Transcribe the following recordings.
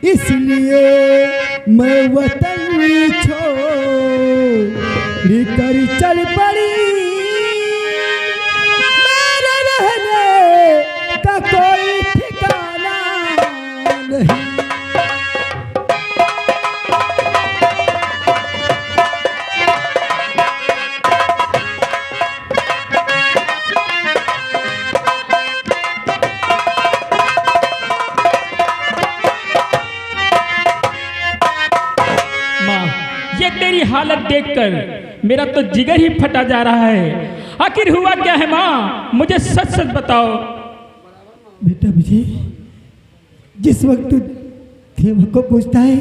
इसलिए मैं वतन छोड़ कर चल पड़ी। मेरे रहने का कोई ठिकाना नहीं। तेरी हालत देखकर मेरा तो जिगर ही फटा जा रहा है। आखिर हुआ क्या है माँ, मुझे सच सच बताओ। बेटा विजय, जिस वक्त तू देवा को पूछता है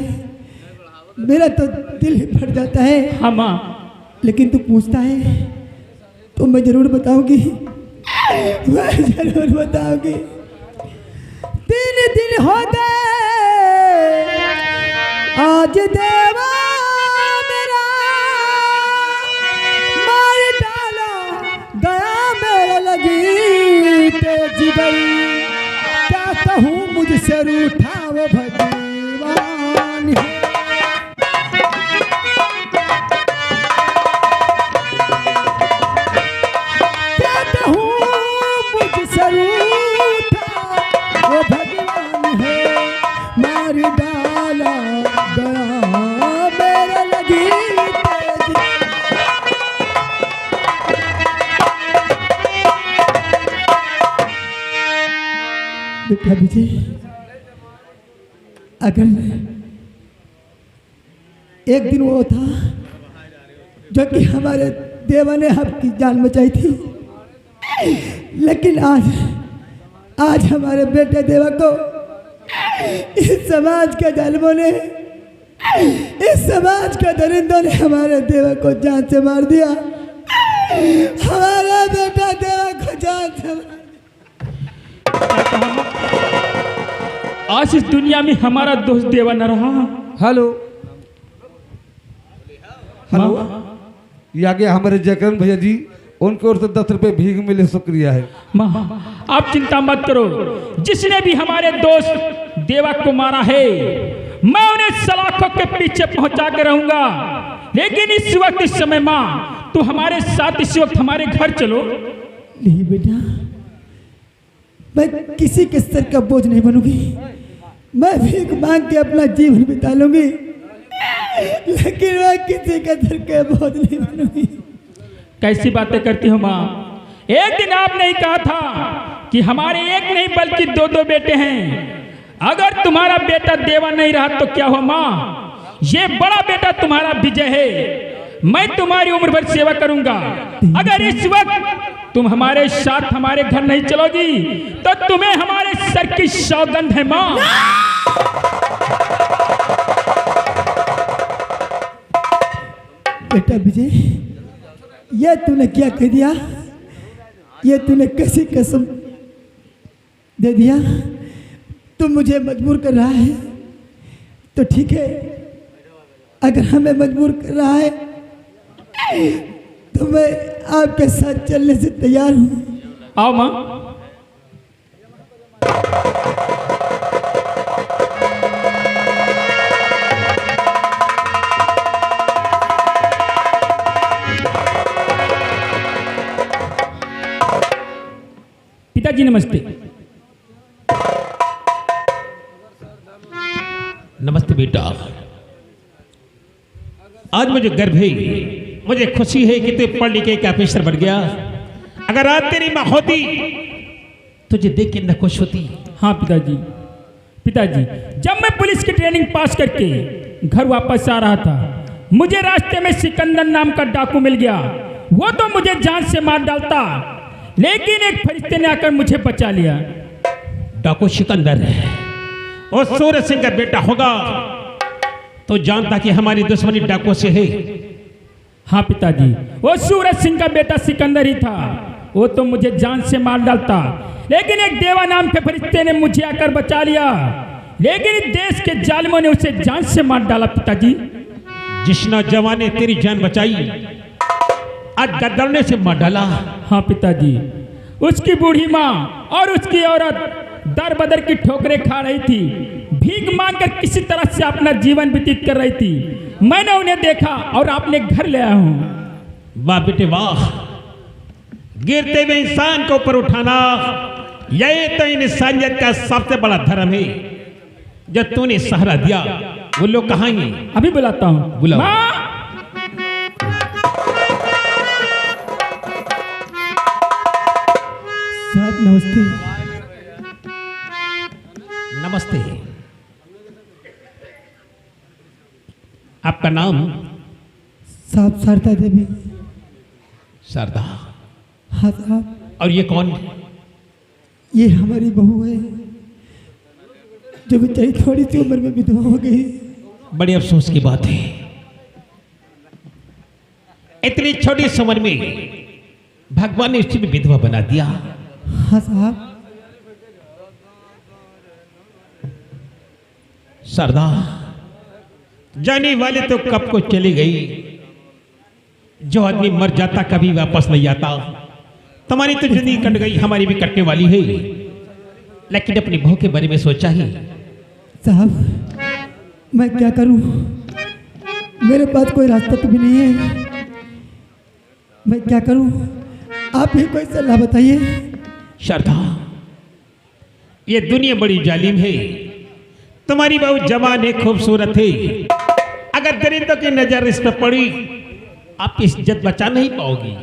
मेरा तो दिल ही फट जाता है। हाँ माँ, लेकिन तू पूछता है तो मैं जरूर बताऊंगी, मैं जरूर बताऊंगी। 3 दिन हो गए आज देवा जिगर, क्या कहूँ मुझसे रूठा वो भगवान है। क्या कहूँ मुझसे रूठा वो भगवान है। मार डाला गया मेरे लगी तेज। बेटा विजय, अगर एक दिन वो था जो कि हमारे देवा ने आपकी जान बचाई थी, लेकिन आज हमारे बेटे देवा को इस समाज के जालिमों ने, इस समाज के दरिंदों ने हमारे देवा को जान से मार दिया। हमारा बेटा देवा को जान से मार। आज इस दुनिया में हमारा दोस्त देवा न रहा। हेलो हेलो, ये आ गया हमारे जयकरण भैया जी, उनकी ओर से 10 रुपए भीख मिले, शुक्रिया है। माँ आप चिंता मत करो, जिसने भी हमारे दोस्त देवा को मारा है मैं उन्हें सलाखों के पीछे पहुंचा कर रहूंगा। लेकिन इस वक्त, इस समय माँ तू हमारे साथ इस वक्त हमारे घर चलो। नहीं बेटा, मैं किसी के सर का बोझ नहीं बनूंगी। मैं भीख मांग के अपना जीवन बिता लूंगी, लेकिन मैं किसी के सर का बोझ नहीं बनूंगी। कैसी बातें करती हो माँ? एक दिन आपने ही कहा था कि हमारे एक नहीं बल्कि 2 बेटे हैं। अगर तुम्हारा बेटा देवा नहीं रहा तो क्या हो माँ? ये बड़ा बेटा तुम्हारा विजय है। मैं तुम्हारी उम्र भर सेवा करूंगा। अगर इस वक्त तुम हमारे साथ हमारे घर नहीं चलोगी तो तुम्हें हमारे सर की सौगंध है माँ। बेटा विजय, ये तूने क्या कह दिया? ये तूने कैसी कसम दे दिया? तू मुझे मजबूर कर रहा है तो ठीक है, अगर हमें मजबूर कर रहा है तो मैं आपके साथ चलने से तैयार हूँ। आओ माँ। पिताजी नमस्ते। नमस्ते बेटा, आज मुझे गर्व है, मुझे खुशी है कि तू पढ़ लिख के एक ऑफिसर बन गया। अगर आज तेरी माँ होती तुझे देख के न खुश होती। हाँ पिताजी, जब मैं पुलिस की ट्रेनिंग पास करके घर वापस आ रहा था, मुझे रास्ते में सिकंदर नाम का डाकू मिल गया। वो तो मुझे जान से मार डालता, लेकिन एक फरिश्ते ने आकर मुझे बचा लिया। डाकू सिकंदर है और सूरज सिंह का बेटा होगा तो जानता कि हमारी दुश्मनी डाकुओं से है। हाँ पिताजी, वो सूरज सिंह का बेटा सिकंदर ही था। वो तो मुझे जान से मार डालता, लेकिन एक देवा नाम के फरिश्ते ने मुझे आकर बचा लिया। लेकिन इस देश के जालिमों ने उसे जान से मार डाला। पिताजी, जिस नौजवान ने तेरी जान बचाई आज गद्दारों से मार डाला। हाँ पिताजी, उसकी बूढ़ी माँ और उसकी औरत दर बदर की ठोकरें खा रही थी। भीख मांगकर किसी तरह से अपना जीवन व्यतीत कर रही थी। मैंने उन्हें देखा और अपने घर ले आया हूँ। वाह बेटे वाह, गिरते हुए इंसान को ऊपर उठाना यही तो इंसानियत का सबसे बड़ा धर्म है। जब तूने सहारा दिया, वो लोग कहाँ हैं? अभी बुलाता हूँ। बुलाओ। माँ! साहब नमस्ते। नमस्ते। आपका नाम? साहब शारदा देवी। शारदा। हाँ साहब। और ये कौन? ये हमारी बहू है जो बेचारी थोड़ी सी उम्र में विधवा हो गई। बड़ी अफसोस की बात है, इतनी छोटी सी उम्र में भगवान ने उसकी भी विधवा बना दिया। हाँ साहब। शारदा, जाने वाले तो कब को चली गई। जो आदमी मर जाता कभी वापस नहीं आता। तुम्हारी तो जिंदगी कट गई, हमारी भी कटने वाली है। लेकिन अपनी बहू के बारे में सोचा ही? साहब मैं क्या करूं, मेरे पास कोई रास्ता तो भी नहीं है। मैं क्या करूं, आप ही कोई सलाह बताइए। शारदा, ये दुनिया बड़ी जालिम है। तुम्हारी बहू जवान है, खूबसूरत है। अगर दरिंदों की नजर इस पर पड़ी, आप इज्जत बचा नहीं पाओगी।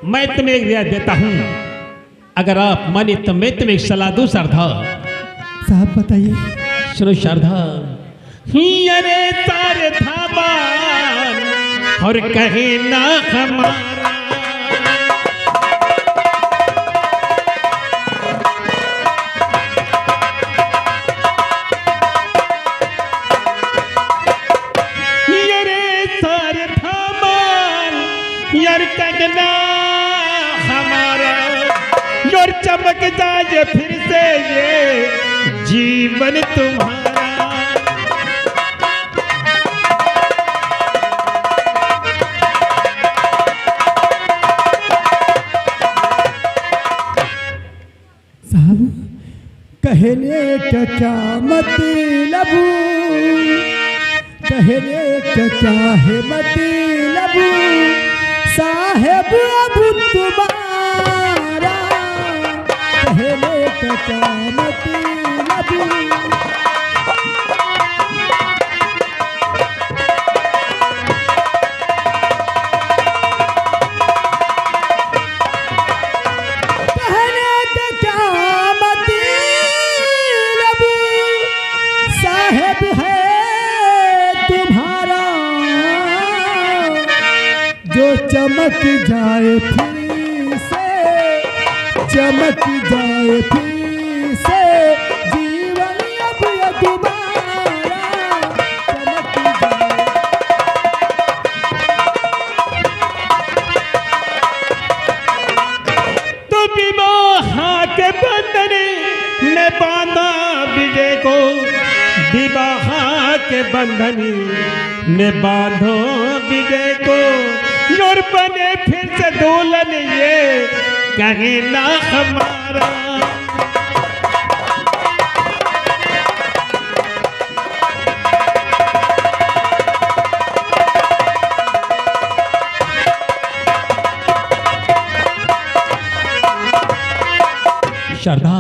मैं तुम्हें एक रियायत देता हूं, अगर आप माने तो मैं तुम्हें एक सलाह दूं। शारदा साहब बताइए। सुनो शारदा, अरे तारे थाबान और कहे ना हमारा, यार कहना हमारा, और चमक जाए फिर से ये जीवन तुम्हारा। साहब कहने का क्या मतलब, कहने का क्या है मतलब, साहेब अब तुम्हारा कहने का क्या मतलब। कहने का क्या मतलब, साहेब है तुम्हारा, जो चमक जाए फिर से, चमक जाए फिर से जीवन अब दोबारा चमक जाए। तो विवाह के बंधन में बांधा विजय को, विवाह के बंधन में बांधो विजय को, और बने फिर से दुल्हन ये कहे ना हमारा। शारदा,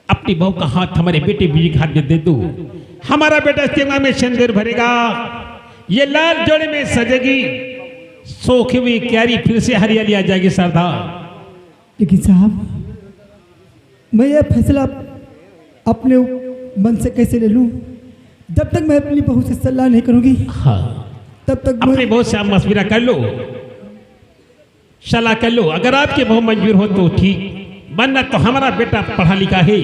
अपनी बहू का हाथ हमारे बेटे बीजी के हाथ में दे दो। हमारा बेटा सेवा में सिंदूर भरेगा, ये लाल जोड़े में सजेगी, सोखी हुई क्यारी फिर से हरियाली आ जाएगी। शारदा, लेकिन साहब मैं ये फैसला अपने मन से कैसे ले लूं, जब तक मैं अपनी बहू से सलाह नहीं करूंगी। हाँ, तब तक अपनी बहू से आप मशविरा कर लो, सलाह कर लो। अगर आपकी बहू मंजूर हो तो ठीक, वरना तो हमारा बेटा पढ़ा लिखा है,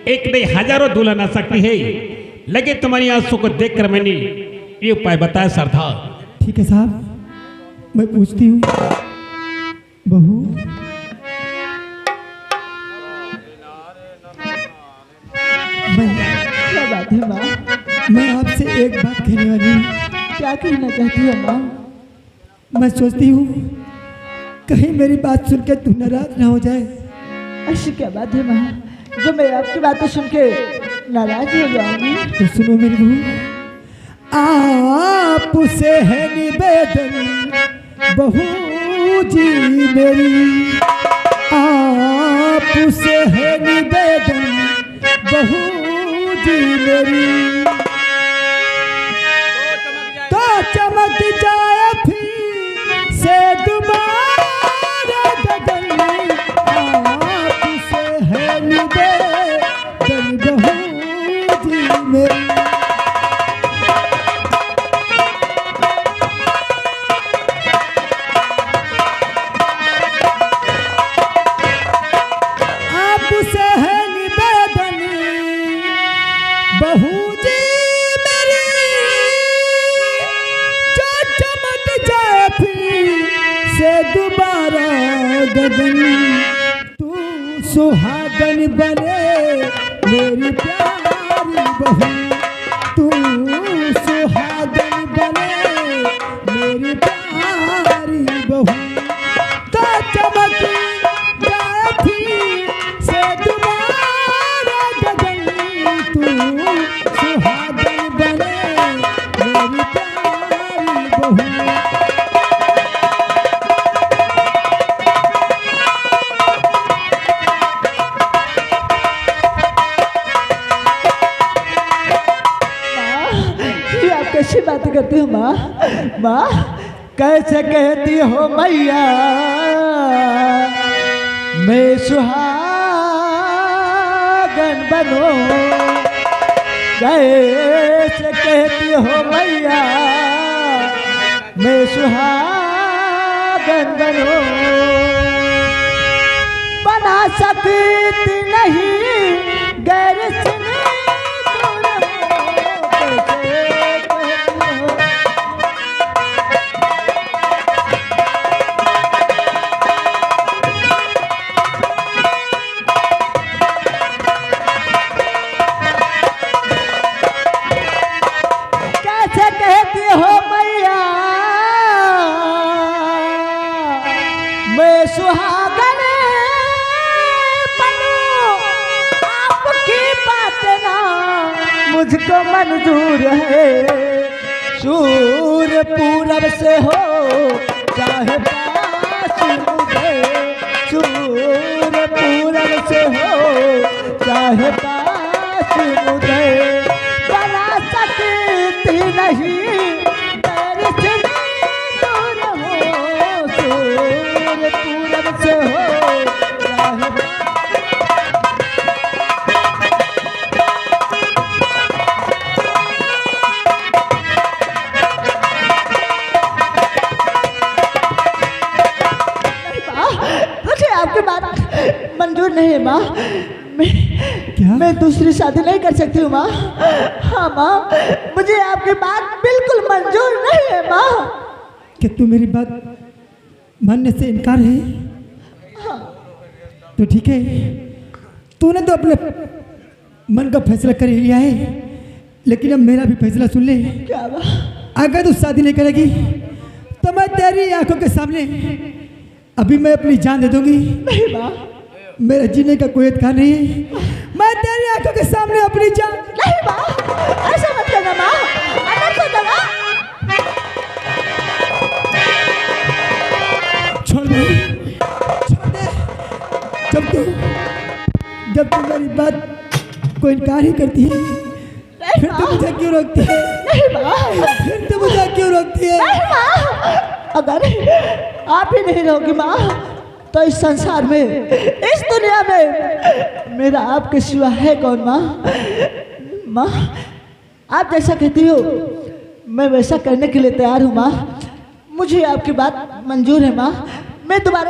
एक नहीं हजारों दुल्हन आ सकती है। लगे तुम्हारी आंसू को देखकर मैंने ये उपाय बताया। शारदा, ठीक है साहब, मैं पूछती हूँ बहू, क्या बात है माँ? मैं आपसे एक बात कहने वाली हूँ। क्या कहना चाहती हो माँ? मैं सोचती हूँ कहीं मेरी बात सुन के तू नाराज ना हो जाए। ऐसी क्या बात है माँ जो मैं आपकी बातें सुन के नाराज हो जाऊंगी। तो सुनो मेरी बहू, आपसे है निवेदन बहू जी मेरी, आपसे है निवेदन बहू जी मेरी, तो चमक जाए फिर से दोबारा गगन, आपसे है निवेदन बहू जी मेरी। आपसे है निवेदन बहू जी मेरी, जो चमक जाए फिर से दोबारा गगन, तू सुहागन बने मेरी प्यारी बहू, तू सुहागन बने मेरी प्यारी बहू, तो चमक जाए फिर से दोबारा गगन, तू सुहागन बने मेरी प्यारी बहू। ये आप कैसी बातें करती हो माँ? माँ कैसे कहती हो मैया मैं सुहागन बनो, कैसे कहती हो मैया मैं सुहागन बनो, बना सकती नहीं गैर से कहती हो मैया मैं सुहागन बनूं, आपकी बात ना मुझको मंजूर है, सूर पूरब से हो चाहे पश्चिम मुझे, सूर पूरब से हो चाहे पश्चिम मुझे, बना सकती नहीं मेरे से दूर हो, सूर पूरब से हो चाहे मुझे आपकी बात मंजूर नहीं है माँ, मैं दूसरी शादी नहीं कर सकती हूँ माँ। हाँ माँ, मुझे आपकी बात बिल्कुल मंजूर नहीं है माँ। कि तू मेरी बात मानने से इनकार है? तो ठीक है, तूने तो अपने मन का फैसला कर ही लिया है, लेकिन अब मेरा भी फैसला सुन ले। क्या माँ? अगर तू शादी नहीं करेगी तो मैं तेरी आंखों के सामने अभी मैं अपनी जान दे दूंगी। नहीं माँ, मेरा जीने का कोई अधिकार नहीं है, मैं तेरी आंखों के सामने अपनी जान। नहीं माँ, ऐसा मत करना माँ, अगर तो दवा छोड़ दे, छोड़ दे। जब तू मेरी बात को इनकार ही करती है, फिर तो मुझे क्यों रोकती है? नहीं माँ, फिर तो मुझे क्यों रोकती है? नहीं माँ, अगर आप ही नहीं रहोगी माँ तो इस संसार में, इस दुनिया में मेरा आपके सिवा है कौन माँ? माँ आप जैसा कहती हो मैं वैसा करने के लिए तैयार हूँ माँ, मुझे आपकी बात मंजूर है माँ। मैं दोबारा